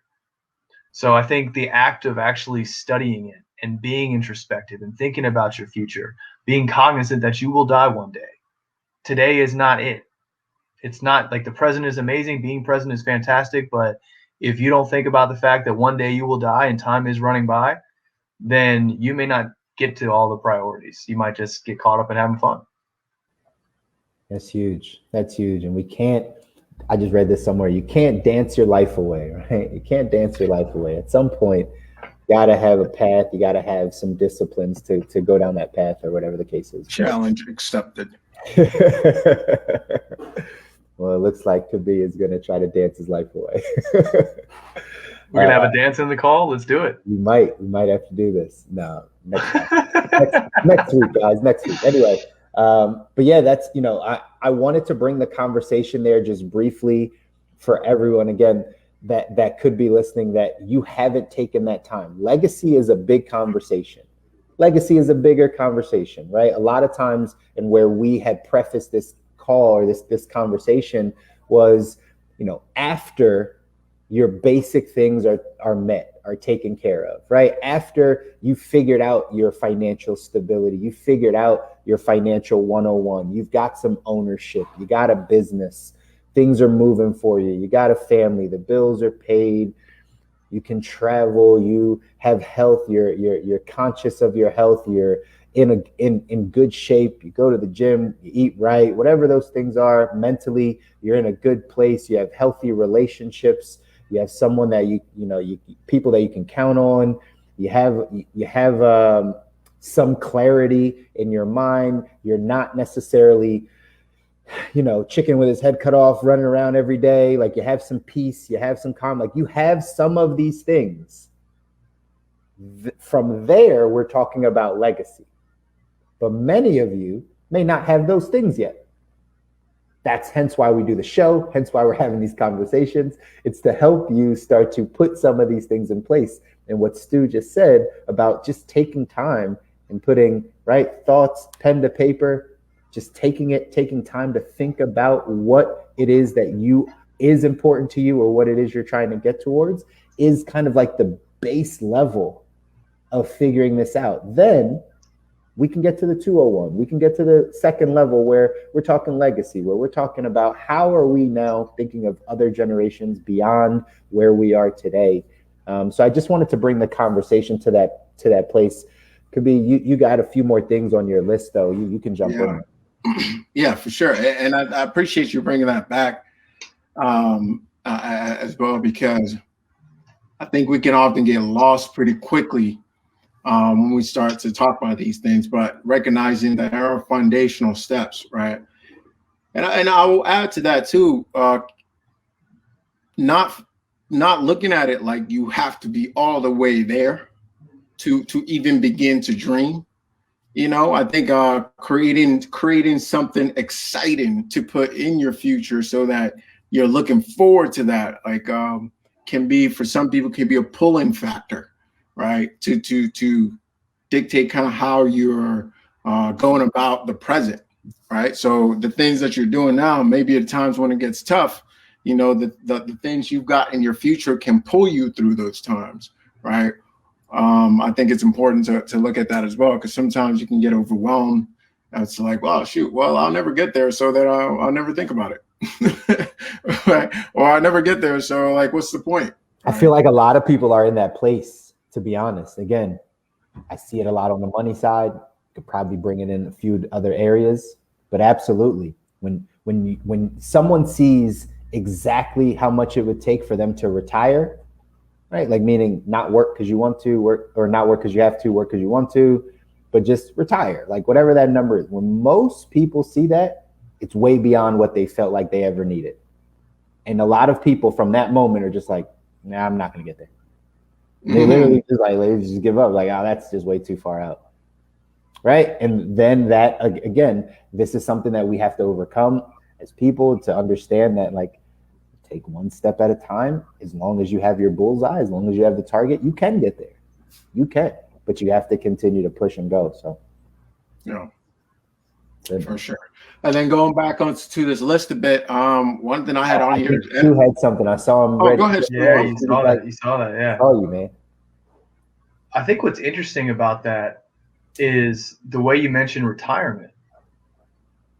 So I think the act of actually studying it and being introspective and thinking about your future, being cognizant that you will die one day. Today is not it. It's not like the present is amazing. Being present is fantastic, but if you don't think about the fact that one day you will die and time is running by, then you may not get to all the priorities. You might just get caught up in having fun. That's huge. That's huge. And we can't, I just read this somewhere, you can't dance your life away, right? You can't dance your life away. At some point, you got to have a path. You got to have some disciplines to go down that path or whatever the case is. Challenge accepted. Well, it looks like Kobi is going to try to dance his life away. We're going to have a dance in the call. Let's do it. We might have to do this. No, next week, guys, next week. Anyway, but yeah, that's, I wanted to bring the conversation there just briefly for everyone, again, that could be listening, that you haven't taken that time. Legacy is a big conversation. Legacy is a bigger conversation, right? A lot of times, and where we had prefaced this call or this conversation was, after your basic things are met, are taken care of, right? After you figured out your financial stability, you figured out your financial 101, you've got some ownership, you got a business, things are moving for you, you got a family, the bills are paid, you can travel, you have health, you're conscious of your health, you're in good shape, you go to the gym, you eat right, whatever those things are, mentally, you're in a good place, you have healthy relationships, you have someone that you people that you can count on, you have some clarity in your mind, you're not necessarily chicken with his head cut off, running around every day. Like, you have some peace, you have some calm, like you have some of these things. From there, we're talking about legacy. But many of you may not have those things yet. That's hence why we do the show, hence why we're having these conversations. It's to help you start to put some of these things in place. And what Stu just said about just taking time and putting thoughts, pen to paper, just taking time to think about what it is that is important to you or what it is you're trying to get towards is kind of like the base level of figuring this out. Then we can get to the 201. We can get to the second level where we're talking legacy, where we're talking about how are we now thinking of other generations beyond where we are today. So I just wanted to bring the conversation to that place. Could be you got a few more things on your list though. You can jump in. Yeah, for sure. And I appreciate you bringing that back as well, because I think we can often get lost pretty quickly when we start to talk about these things, but recognizing that there are foundational steps, right? And I will add to that too, not looking at it like you have to be all the way there to even begin to dream. I think creating something exciting to put in your future so that you're looking forward to that, can be, for some people, can be a pulling factor, right? To dictate kind of how you're going about the present, right? So the things that you're doing now, maybe at times when it gets tough, the things you've got in your future can pull you through those times, right? I think it's important to look at that as well, because sometimes you can get overwhelmed. It's like, well, shoot, I'll never get there, so that I'll never think about it, right? Or I'll never get there, so what's the point? I feel like a lot of people are in that place, to be honest. Again, I see it a lot on the money side. Could probably bring it in a few other areas, but absolutely, when someone sees exactly how much it would take for them to retire, right? Like, meaning not work because you want to work, or not work because you have to, work because you want to, but just retire, like whatever that number is. When most people see that, it's way beyond what they felt like they ever needed. And a lot of people from that moment are just like, nah, I'm not going to get there. They literally just just give up. Like, oh, that's just way too far out. right? And then that, again, this is something that we have to overcome as people, to understand that, like, take one step at a time. As long as you have your bullseye, as long as you have the target, you can get there. You can, but you have to continue to push and go. So, yeah, for sure. And then going back onto this list a bit, one thing I had on here. You had something. I saw him. Oh, go ahead. Yeah, you saw that. You saw that. Yeah. I saw you, man. I think what's interesting about that is the way you mentioned retirement.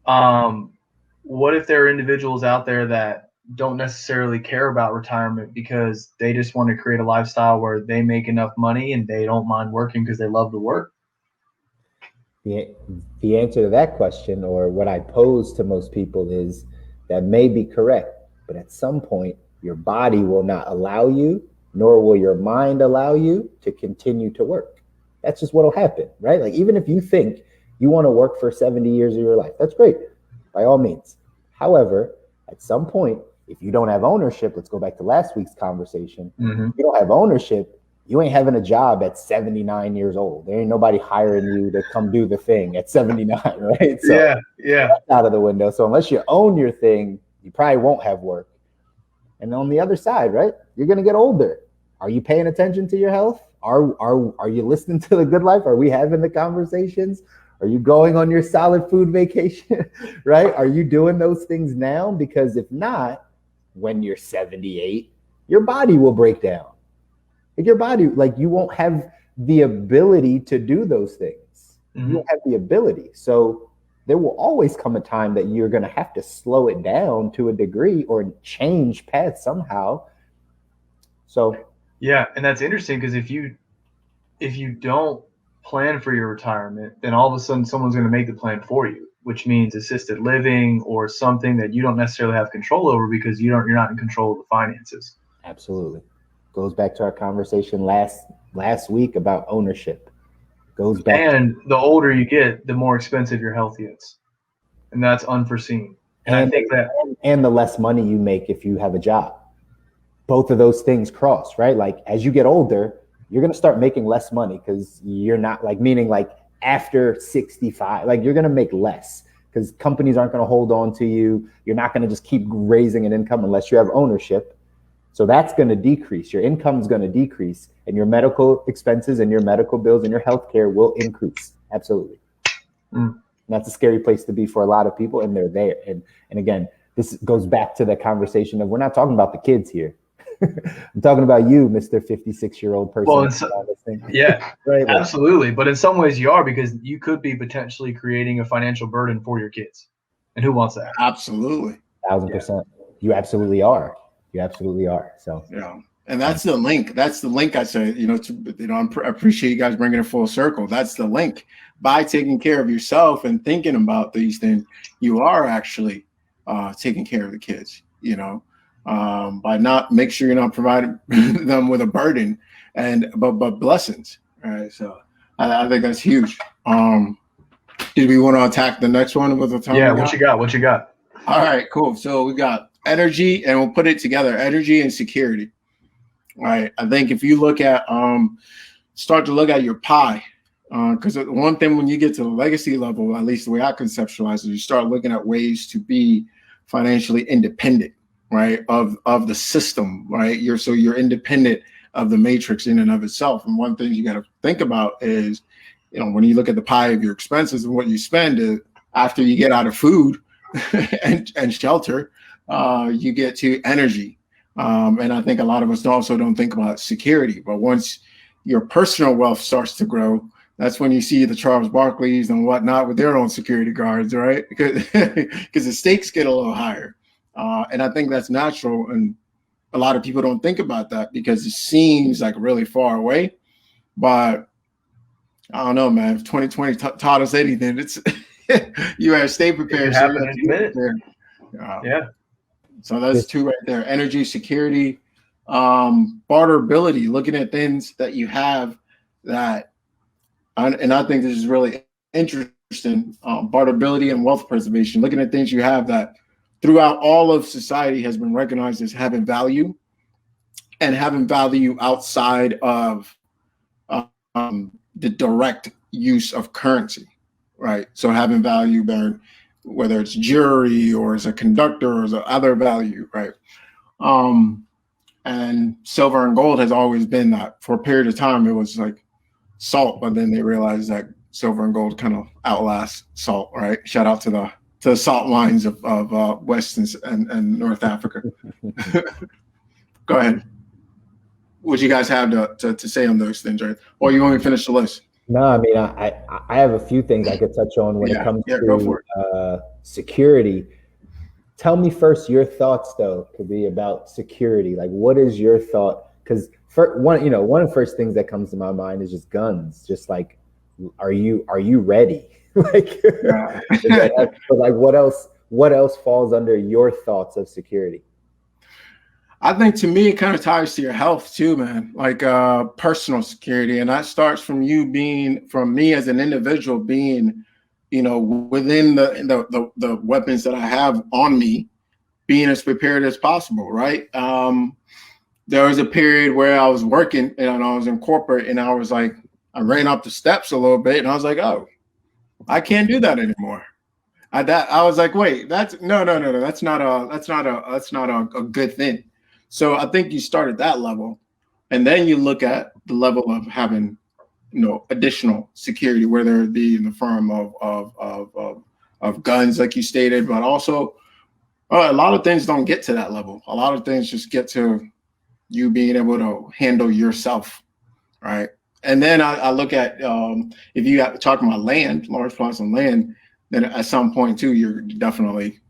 What if there are individuals out there that don't necessarily care about retirement because they just want to create a lifestyle where they make enough money and they don't mind working because they love the work? The answer to that question, or what I pose to most people, is that may be correct, but at some point your body will not allow you, nor will your mind allow you to continue to work. That's just what'll happen, right? Like, even if you think you want to work for 70 years of your life, that's great, by all means. However, at some point, if you don't have ownership, let's go back to last week's conversation. Mm-hmm. If you don't have ownership, you ain't having a job at 79 years old. There ain't nobody hiring you to come do the thing at 79, right? So yeah. That's out of the window. So unless you own your thing, you probably won't have work. And on the other side, right, you're going to get older. Are you paying attention to your health? Are you listening to the good life? Are we having the conversations? Are you going on your solid food vacation, right? Are you doing those things now? Because if not, when you're 78, your body will break down. Like, your body, like, you won't have the ability to do those things. Mm-hmm. You won't have the ability. So there will always come a time that you're going to have to slow it down to a degree or change paths somehow. So yeah, and that's interesting, because if you don't plan for your retirement, then all of a sudden someone's going to make the plan for you, which means assisted living or something that you don't necessarily have control over because you're not in control of the finances. Absolutely. Goes back to our conversation last week about ownership. Goes back. And the older you get, the more expensive your health gets, and that's unforeseen. And I think that, and the less money you make if you have a job. Both of those things cross, right? Like, as you get older, you're going to start making less money because you're not, like, meaning like after 65, like, you're going to make less because companies aren't going to hold on to you. You're not going to just keep raising an income unless you have ownership. So that's going to decrease. Your income is going to decrease, and your medical expenses and your medical bills and your healthcare will increase. Absolutely. And that's a scary place to be for a lot of people, and they're there. And again, this goes back to the conversation of, we're not talking about the kids here. I'm talking about you, Mr. 56-year-old person. Well, yeah, right, absolutely. But in some ways you are, because you could be potentially creating a financial burden for your kids. And who wants that? Absolutely. 1,000%. You absolutely are. You absolutely are. So yeah, and that's the link. That's the link. I say, I appreciate you guys bringing it full circle. That's the link. By taking care of yourself and thinking about these things, you are actually taking care of the kids. By not make sure you're not providing them with a burden but blessings. Right. So I think that's huge. Did we want to attack the next one with the time? Yeah. What you got? All right, cool. So we got energy, and we'll put it together: energy and security. All right. I think if you look at start to look at your pie, because one thing when you get to the legacy level, at least the way I conceptualize it, you start looking at ways to be financially independent, right, of the system, right? You're independent of the matrix in and of itself. And one thing you got to think about is, when you look at the pie of your expenses and what you spend after you get out of food and shelter, you get to energy. And I think a lot of us also don't think about security. But once your personal wealth starts to grow, that's when you see the Charles Barkleys and whatnot with their own security guards, right? Because the stakes get a little higher. And I think that's natural. And a lot of people don't think about that because it seems like really far away. But I don't know, man. If 2020 taught us anything, it's you have to stay prepared. It happen in a minute. Yeah. So that's two right there: energy, security, barterability. Looking at things that you have that, and I think this is really interesting. Barterability and wealth preservation. Looking at things you have that throughout all of society has been recognized as having value, and having value outside of the direct use of currency, right? So having value bearing, whether it's jewelry or as a conductor or as a other value, right? And silver and gold has always been that. For a period of time, it was like salt, but then they realized that silver and gold kind of outlast salt, right? Shout out to the salt mines of West and North Africa. Go ahead. What you guys have to say on those things, right? Or you want me to finish the list? No, I mean, I have a few things I could touch on when it comes to security. Tell me first your thoughts, though, could be about security. Like, what is your thought? Because one of the first things that comes to my mind is just guns. Just like, are you ready? Like, but like, what else falls under your thoughts of security? I think to me, it kind of ties to your health too, man. Like personal security, and that starts from from me as an individual being, within the weapons that I have on me, being as prepared as possible, right? There was a period where I was working and I was in corporate, and I was like, I ran up the steps a little bit, and I was like, oh, I can't do that anymore. I was like, wait, that's no, that's not a good thing. So I think you start at that level, and then you look at the level of having, additional security, whether it be in the form of guns, like you stated, but also a lot of things don't get to that level. A lot of things just get to you being able to handle yourself, right? And then I look at if you have talking about land, large plots of land, then at some point too, you're definitely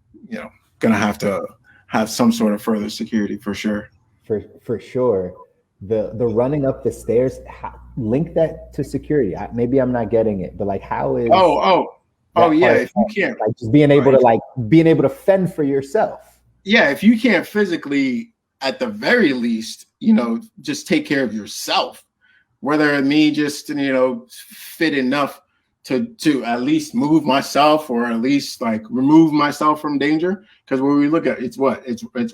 gonna have to have some sort of further security for sure. For sure. The running up the stairs, link that to security. Maybe I'm not getting it, but like, how is yeah, if you can't, like, just being able to fend for yourself. Yeah, if you can't physically, at the very least, just take care of yourself, whether it me just fit enough to at least move myself, or at least like remove myself from danger. Because when we look at it's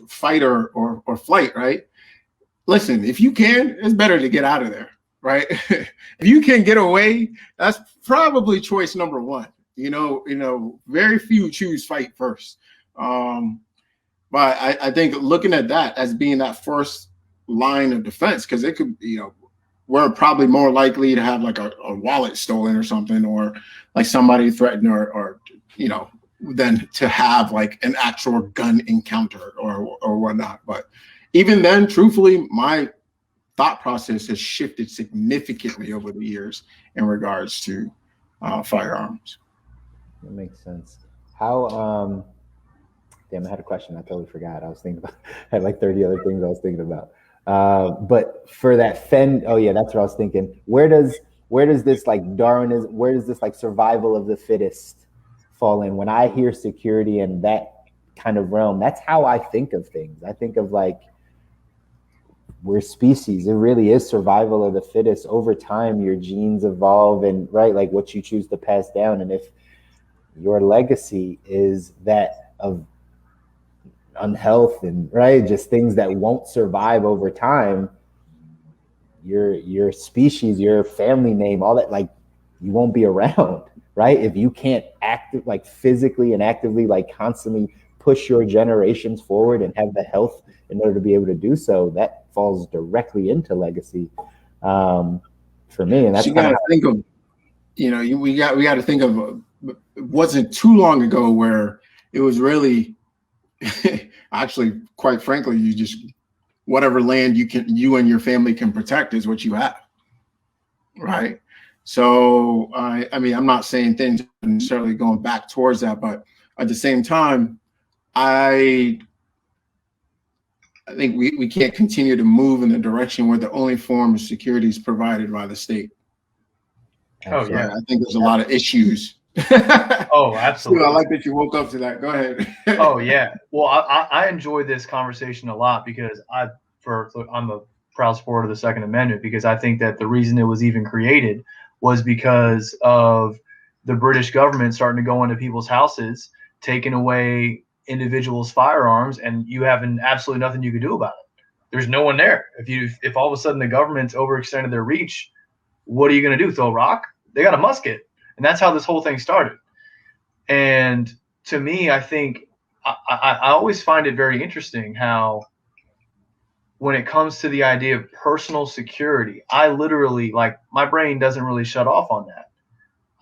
fight or flight, right? Listen, if you can, it's better to get out of there, right? If you can get away, that's probably choice number one. Very few choose fight first. But I think looking at that as being that first line of defense, because it could, we're probably more likely to have like a wallet stolen or something, or like somebody threatened or than to have like an actual gun encounter or whatnot. But even then, truthfully, my thought process has shifted significantly over the years in regards to firearms. That makes sense. How, damn, I had a question. I totally forgot. I was thinking about, I had like 30 other things I was thinking about. But for that oh yeah, that's what I was thinking. Where does this like Darwinism, where does this like survival of the fittest fall in? When I hear security and that kind of realm, that's how I think of things. I think of like, we're species. It really is survival of the fittest. Over time, your genes evolve, and right, like what you choose to pass down. And if your legacy is that of unhealth and right, just things that won't survive over time, your species, your family name, all that, like, you won't be around, right? If you can't physically and actively like constantly push your generations forward and have the health in order to be able to do so, that falls directly into legacy for me. And that's you got to think of, we got to think of, it wasn't too long ago where it was really actually, quite frankly, you just, whatever land you and your family can protect is what you have, right? So I mean, I'm not saying things necessarily going back towards that, but at the same time, I think we can't continue to move in the direction where the only form of security is provided by the state. Oh yeah, I think there's a lot of issues. Oh, absolutely. I like that you woke up to that. Go ahead. Oh yeah. Well, I enjoy this conversation a lot because I'm a proud supporter of the Second Amendment, because I think that the reason it was even created was because of the British government starting to go into people's houses, taking away individuals' firearms, and you having absolutely nothing you can do about it. There's no one there. If all of a sudden the government's overextended their reach, what are you going to do? Throw a rock? They got a musket. And that's how this whole thing started. And to me, I think I always find it very interesting how when it comes to the idea of personal security, I literally, like, my brain doesn't really shut off on that.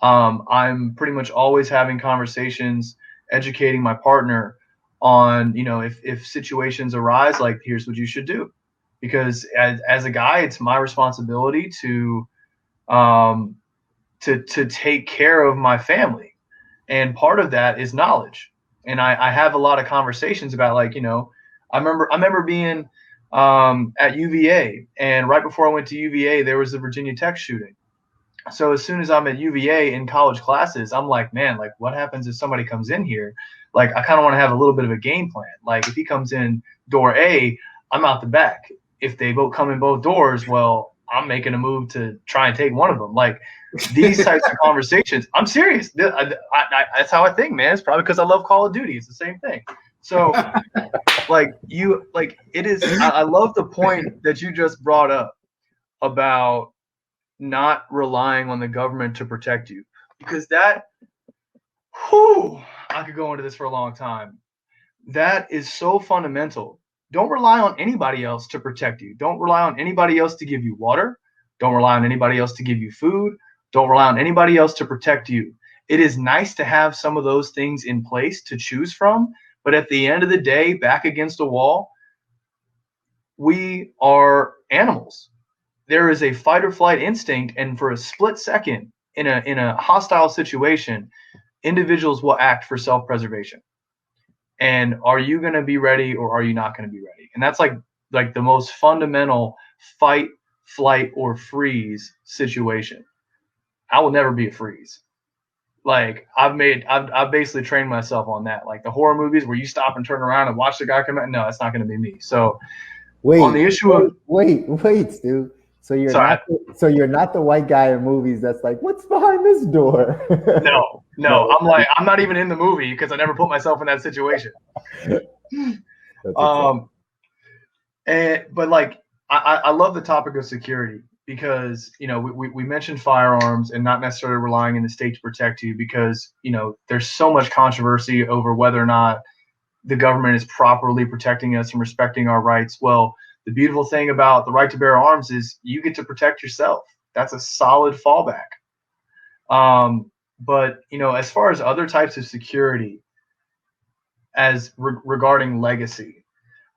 I'm pretty much always having conversations, educating my partner on, if situations arise, like, here's what you should do. Because as a guy, it's my responsibility to take care of my family. And part of that is knowledge. And I have a lot of conversations about, like, I remember being at UVA, and right before I went to UVA, there was the Virginia Tech shooting. So as soon as I'm at UVA in college classes, I'm like, man, like, what happens if somebody comes in here? Like, I kind of want to have a little bit of a game plan. Like, if he comes in door A, I'm out the back. If they both come in both doors, well, I'm making a move to try and take one of them. Like, these types of conversations, I'm serious. That's how I think, man. It's probably because I love Call of Duty. It's the same thing. So, it is. I love the point that you just brought up about not relying on the government to protect you, because I could go into this for a long time. That is so fundamental. Don't rely on anybody else to protect you. Don't rely on anybody else to give you water. Don't rely on anybody else to give you food. Don't rely on anybody else to protect you. It is nice to have some of those things in place to choose from, but at the end of the day, back against a wall, we are animals. There is a fight or flight instinct, and for a split second in a hostile situation, individuals will act for self-preservation. And are you going to be ready, or are you not going to be ready? And that's like the most fundamental fight, flight, or freeze situation. I will never be a freeze. Like, I've basically trained myself on that. Like the horror movies where you stop and turn around and watch the guy come out. No, that's not going to be me. So on the issue of wait, Stu. So you're not the white guy in movies that's like, what's behind this door? No. I'm not even in the movie because I never put myself in that situation. But like, I love the topic of security because, we mentioned firearms and not necessarily relying on the state to protect you because, there's so much controversy over whether or not the government is properly protecting us and respecting our rights. Well, the beautiful thing about the right to bear arms is you get to protect yourself. That's a solid fallback. But, as far as other types of security, as regarding legacy,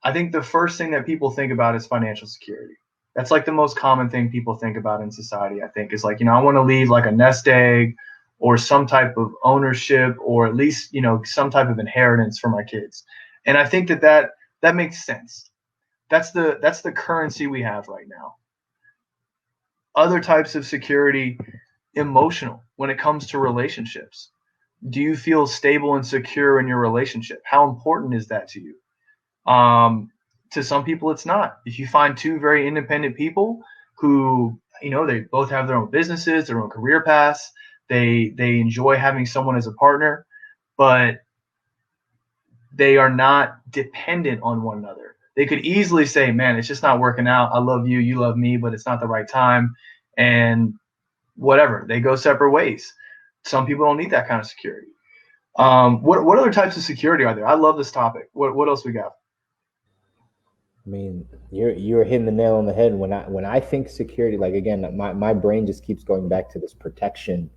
I think the first thing that people think about is financial security. That's like the most common thing people think about in society, I think, is like, I want to leave like a nest egg or some type of ownership or at least, some type of inheritance for my kids. And I think that makes sense. That's the currency we have right now. Other types of security, emotional, when it comes to relationships. Do you feel stable and secure in your relationship? How important is that to you? To some people, it's not. If you find two very independent people who, they both have their own businesses, their own career paths, they enjoy having someone as a partner, but they are not dependent on one another. They could easily say, man, it's just not working out. I love you, you love me, but it's not the right time. And whatever, they go separate ways. Some people don't need that kind of security. What other types of security are there? I love this topic. What else we got? I mean, you're hitting the nail on the head. When I think security, like, again, my brain just keeps going back to this protection,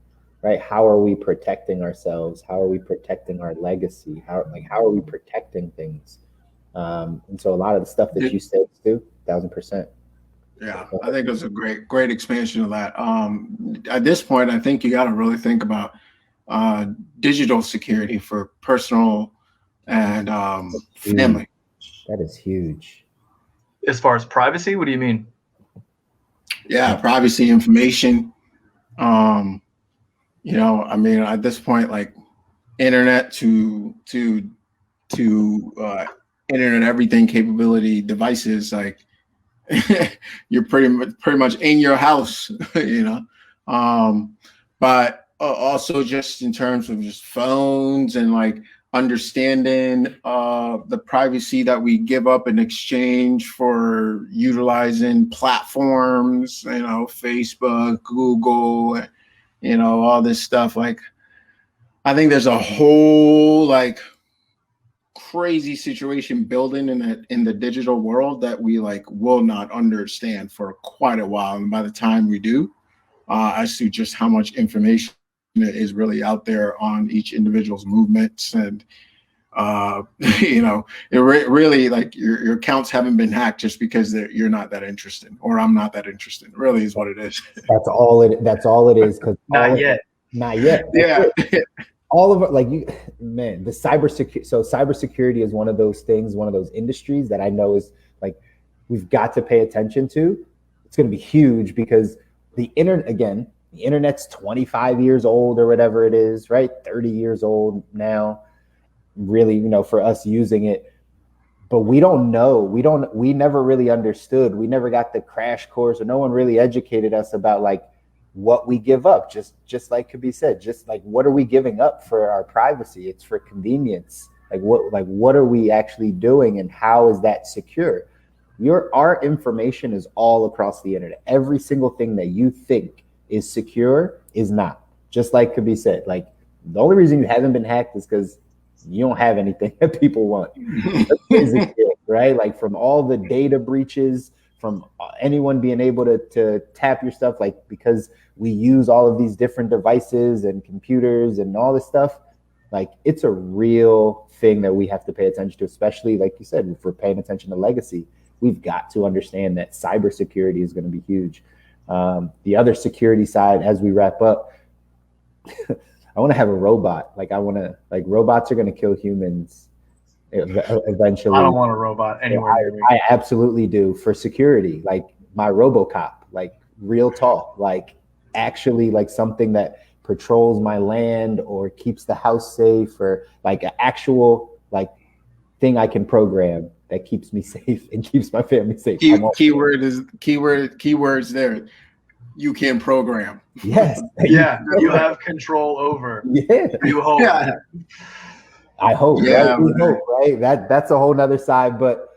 right? How are we protecting ourselves? How are we protecting our legacy? How are we protecting things? And so a lot of the stuff that you said, Stu, 1,000%. Yeah, I think it was a great expansion of that. At this point, I think you got to really think about digital security for personal and family. That is huge. As far as privacy, what do you mean? Yeah, privacy, information. I mean, at this point, like internet to internet everything capability devices, like you're pretty much in your house, but also just in terms of just phones and like understanding the privacy that we give up in exchange for utilizing platforms, Facebook, Google, all this stuff. Like, I think there's a whole like crazy situation building in the digital world that we like will not understand for quite a while. And by the time we do, as to just how much information is really out there on each individual's movements, and it really like your accounts haven't been hacked just because you're not that interested, or I'm not that interested. It really is what it is. That's all it is. Because Not yet. Yeah. All of it, like the cybersecurity is one of those things, one of those industries that I know is like we've got to pay attention to. It's going to be huge because the internet's 25 years old or whatever it is, right? 30 years old now, really, for us using it. But we don't know. We never really understood. We never got the crash course, or no one really educated us about like what we give up. Just like Kobi said, just like what are we giving up for our privacy? It's for convenience. Like what are we actually doing, and how is that secure? Our information is all across the internet. Every single thing that you think is secure is not. Just like Kobi said, like the only reason you haven't been hacked is because you don't have anything that people want. Right? Like from all the data breaches, from anyone being able to tap your stuff, like because we use all of these different devices and computers and all this stuff, like it's a real thing that we have to pay attention to, especially like you said, if we're paying attention to legacy. We've got to understand that cybersecurity is going to be huge. The other security side, as we wrap up, I want to have a robot. Like robots are going to kill humans eventually. I don't want a robot anywhere near me. I absolutely do, for security. Like my RoboCop, like real talk, like actually like something that patrols my land or keeps the house safe, or like an actual like thing I can program that keeps me safe and keeps my family safe. Keywords there. You can program. Yes. Yeah, you have control over. Yeah. You hope. Yeah. I hope. Yeah, right? We hope, right? That's a whole nother side, but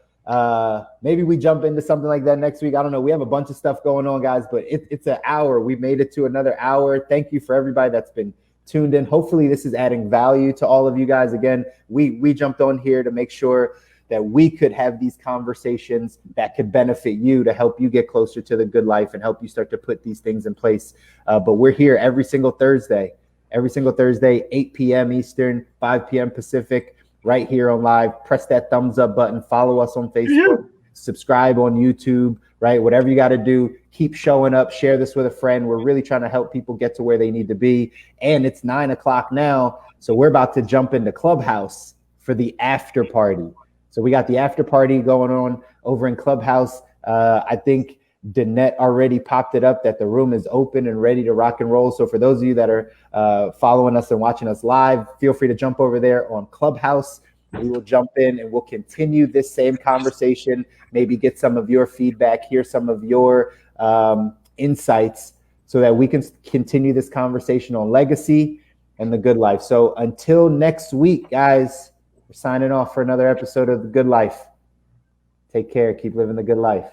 maybe we jump into something like that next week. I don't know. We have a bunch of stuff going on, guys, but it's an hour. We made it to another hour. Thank you for everybody that's been tuned in. Hopefully this is adding value to all of you guys. Again, we jumped on here to make sure that we could have these conversations that could benefit you, to help you get closer to the good life and help you start to put these things in place. But we're here every single Thursday, 8 p.m. Eastern, 5 p.m. Pacific, right here on live. Press that thumbs up button, follow us on Facebook, subscribe on YouTube, right? Whatever you got to do, keep showing up, share this with a friend. We're really trying to help people get to where they need to be. And it's 9:00 now, so we're about to jump into Clubhouse for the after party. So we got the after party going on over in Clubhouse. I think Danette already popped it up that the room is open and ready to rock and roll. So for those of you that are following us and watching us live, feel free to jump over there on Clubhouse. We will jump in and we'll continue this same conversation, maybe get some of your feedback, hear some of your insights, so that we can continue this conversation on legacy and the good life. So until next week, guys, we're signing off for another episode of The Good Life. Take care. Keep living the good life.